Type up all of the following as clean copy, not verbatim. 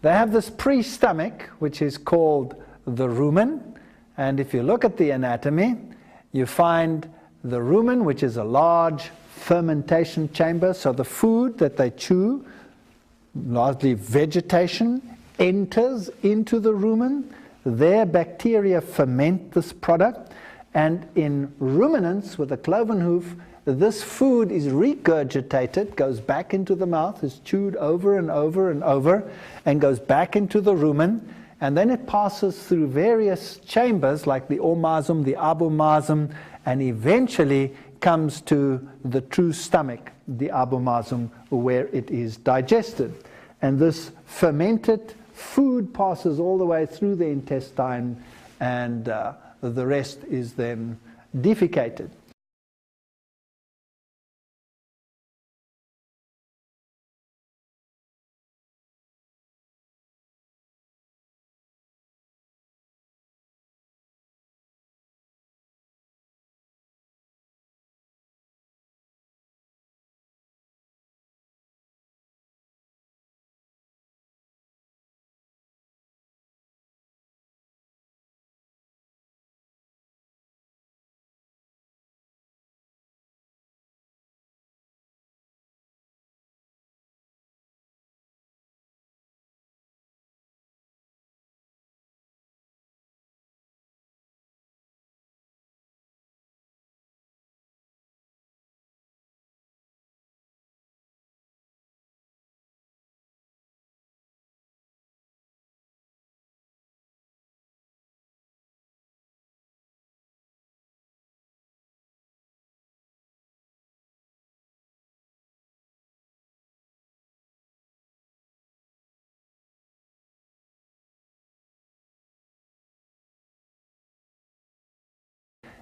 They have this pre-stomach, which is called the rumen. And if you look at the anatomy, you find the rumen, which is a large fermentation chamber. So the food that they chew, largely vegetation, enters into the rumen. Their bacteria ferment this product. And in ruminants with a cloven hoof, this food is regurgitated, goes back into the mouth, is chewed over and over and over, and goes back into the rumen. And then it passes through various chambers like the omasum, the abomasum, and eventually comes to the true stomach, the abomasum, where it is digested. And this fermented food passes all the way through the intestine, and the rest is then defecated.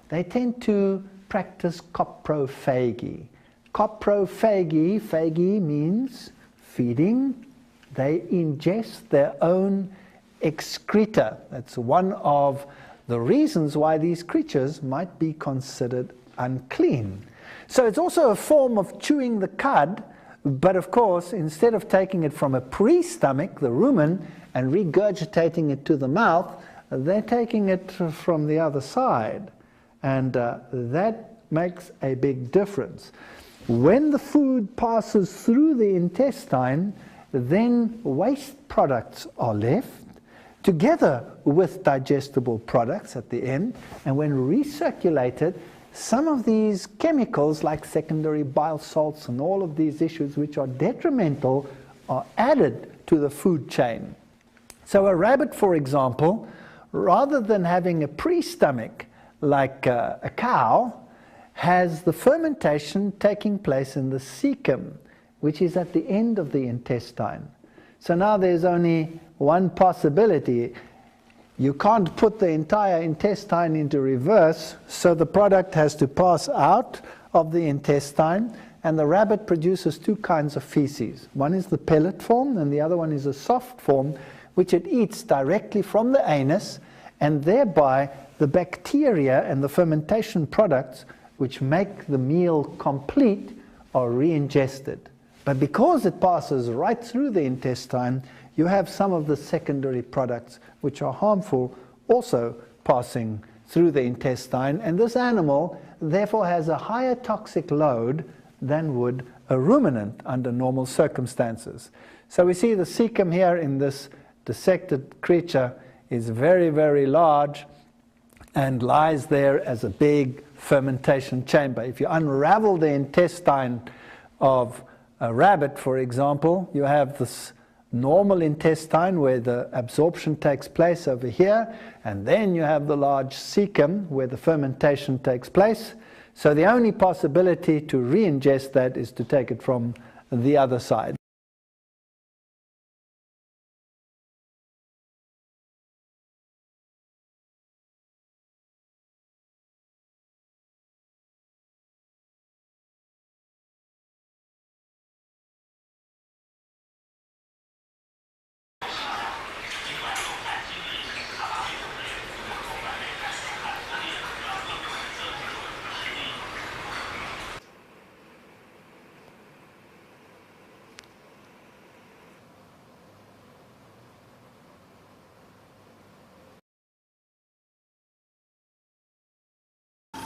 They tend to practice coprophagy. Coprophagy, phagy means feeding. They ingest their own excreta. That's one of the reasons why these creatures might be considered unclean. So it's also a form of chewing the cud, but of course, instead of taking it from a pre-stomach, the rumen, and regurgitating it to the mouth, they're taking it from the other side. And that makes a big difference. When the food passes through the intestine, then waste products are left together with digestible products at the end. And when recirculated, some of these chemicals like secondary bile salts and all of these issues which are detrimental are added to the food chain. So a rabbit, for example, rather than having a pre-stomach like a cow, has the fermentation taking place in the cecum, which is at the end of the intestine. So now there's only one possibility. You can't put the entire intestine into reverse, so the product has to pass out of the intestine, and the rabbit produces two kinds of feces. One is the pellet form, and the other one is a soft form, which it eats directly from the anus, and thereby the bacteria and the fermentation products which make the meal complete are re-ingested. But because it passes right through the intestine, you have some of the secondary products which are harmful also passing through the intestine, and this animal therefore has a higher toxic load than would a ruminant under normal circumstances. So we see the cecum here in this dissected creature is very, very large and lies there as a big fermentation chamber. If you unravel the intestine of a rabbit, for example, you have this normal intestine where the absorption takes place over here, and then you have the large cecum where the fermentation takes place. So the only possibility to re-ingest that is to take it from the other side.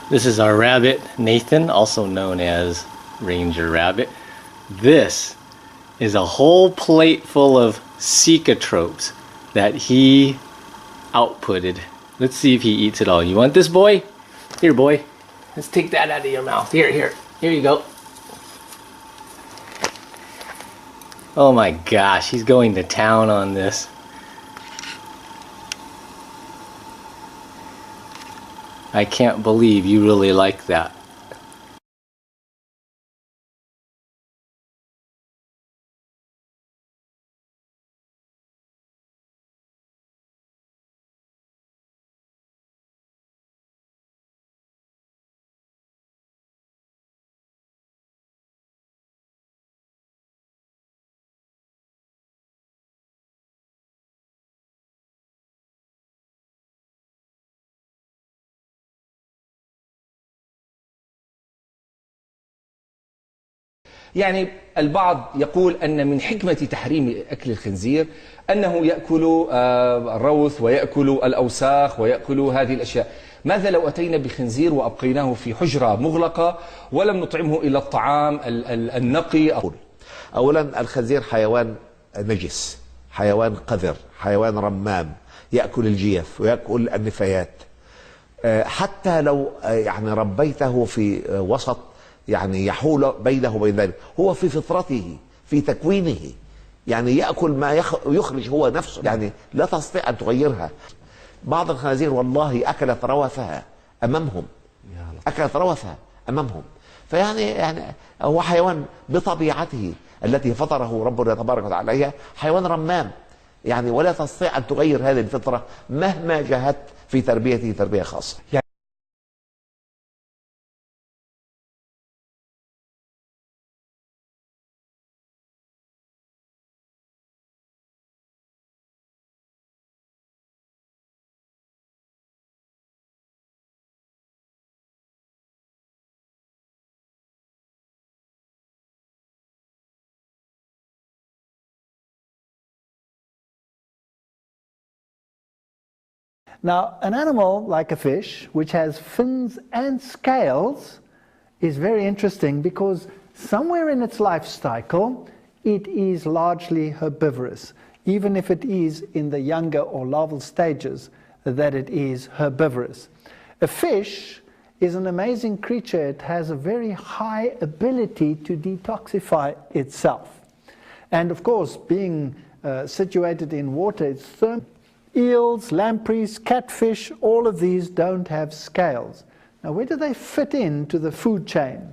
This is our rabbit, Nathan, also known as Ranger Rabbit. This is a whole plate full of cecotropes that he outputted. Let's see if he eats it all. You want this, boy? Here, boy. Let's take that out of your mouth. Here you go. Oh my gosh, he's going to town on this. I can't believe you really like that. يعني البعض يقول أن من حكمة تحريم أكل الخنزير أنه يأكل الروث ويأكل الأوساخ ويأكل هذه الأشياء. ماذا لو أتينا بخنزير وأبقيناه في حجرة مغلقة ولم نطعمه إلى الطعام النقي؟ أولا الخنزير حيوان نجس، حيوان قذر، حيوان رمام، يأكل الجيف ويأكل النفايات. حتى لو يعني ربيته في وسط يعني يحول بينه وبين ذلك، هو في فطرته في تكوينه، يعني يأكل ما يخرج هو نفسه، يعني لا تستطيع أن تغيرها. بعض الخنازير والله أكلت روثها أمامهم، أكلت روثها أمامهم. فيعني هو حيوان بطبيعته التي فطره ربنا تبارك وتعالى عليها، حيوان رمام، يعني ولا تستطيع أن تغير هذه الفطرة مهما جاهدت في تربيته تربية خاصة. Now, an animal like a fish, which has fins and scales, is very interesting because somewhere in its life cycle, it is largely herbivorous, even if it is in the younger or larval stages that it is herbivorous. A fish is an amazing creature. It has a very high ability to detoxify itself. And of course, being situated in water, it's thermal. Eels, lampreys, catfish, all of these don't have scales. Now, where do they fit into the food chain?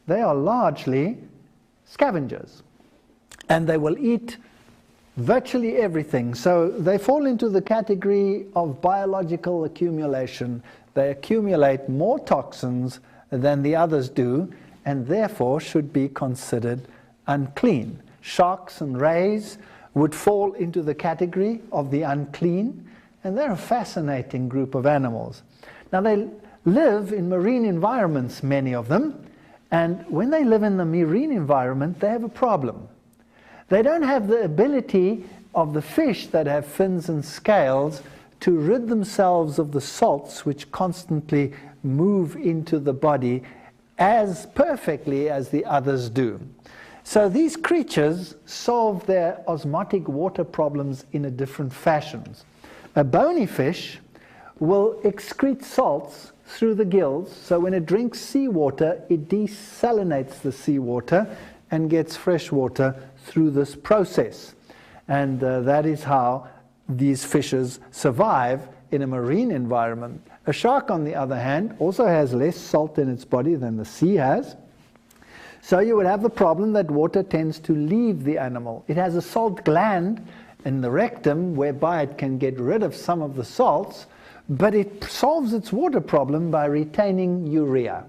They are largely scavengers, and they will eat virtually everything. So they fall into the category of biological accumulation. They accumulate more toxins than the others do, and therefore should be considered unclean. Sharks and rays would fall into the category of the unclean, and they're a fascinating group of animals. Now, they live in marine environments, many of them, and when they live in the marine environment, they have a problem. They don't have the ability of the fish that have fins and scales to rid themselves of the salts which constantly move into the body as perfectly as the others do. So these creatures solve their osmotic water problems in a different fashions. A bony fish will excrete salts through the gills, so when it drinks seawater, it desalinates the seawater and gets fresh water through this process. And that is how these fishes survive in a marine environment. A shark, on the other hand, also has less salt in its body than the sea has. So you would have the problem that water tends to leave the animal. It has a salt gland in the rectum whereby it can get rid of some of the salts, but it solves its water problem by retaining urea.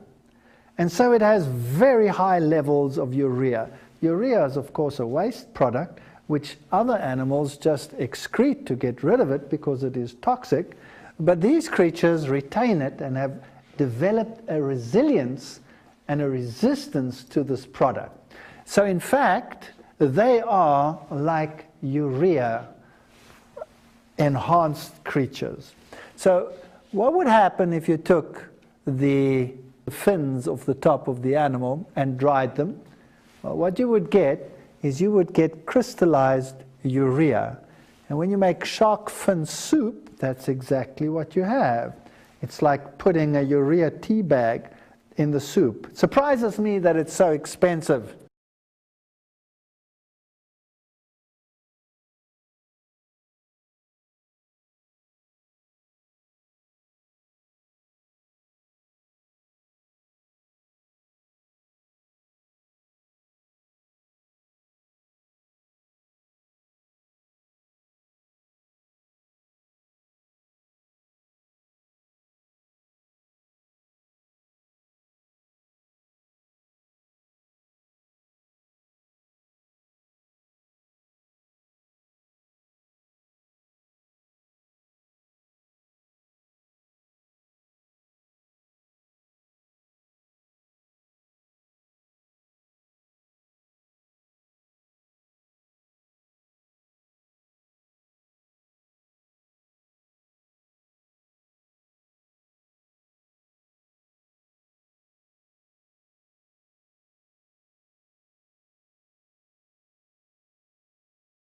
And so it has very high levels of urea. Urea is, of course, a waste product which other animals just excrete to get rid of it because it is toxic. But these creatures retain it and have developed a resilience and a resistance to this product. So in fact, they are like urea enhanced creatures. So what would happen if you took the fins of the top of the animal and dried them, well, what you would get is you would get crystallized urea. And when you make shark fin soup, that's exactly what you have. It's like putting a urea tea bag in the soup. It surprises me that it's so expensive